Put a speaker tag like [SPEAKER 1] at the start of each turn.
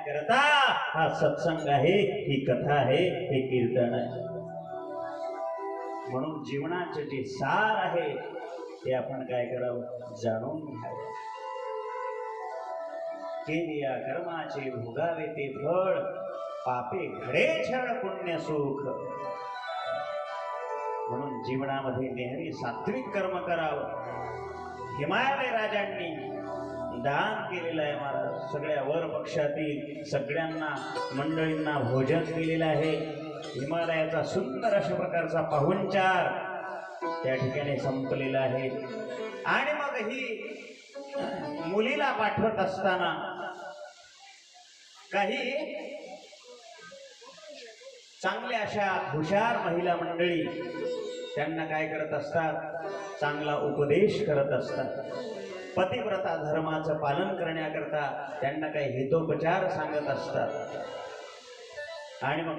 [SPEAKER 1] करता हा सत्संग आहे, ही कथा आहे, हे कीर्तन आहे. म्हणून जीवनाचे जे सार आहे ते आपण काय करावं, जाणून घ्यावं. केलिया कर्माचे भोगावे ते फळ, पापे घडे छळ पुण्य सुख. म्हणून जीवनामध्ये नेहमी सात्विक कर्म करावं. हिमालय राजांनी दान केलेलं आहे महाराज. सगळ्या वर पक्षातील सगळ्यांना मंडळींना भोजन केलेलं आहे. हिमालयाचा सुंदर अशा प्रकारचा पाहुणचार त्या ठिकाणी संपलेला आहे. आणि मग ही मुलीला पाठवत असताना काही चांगल्या अशा हुशार महिला मंडळी त्यांना काय करत असतात, चांगला उपदेश करत असतात. पतिव्रता धर्माचं पालन करण्याकरता त्यांना काही हितोपचार सांगत असतात. आणि मग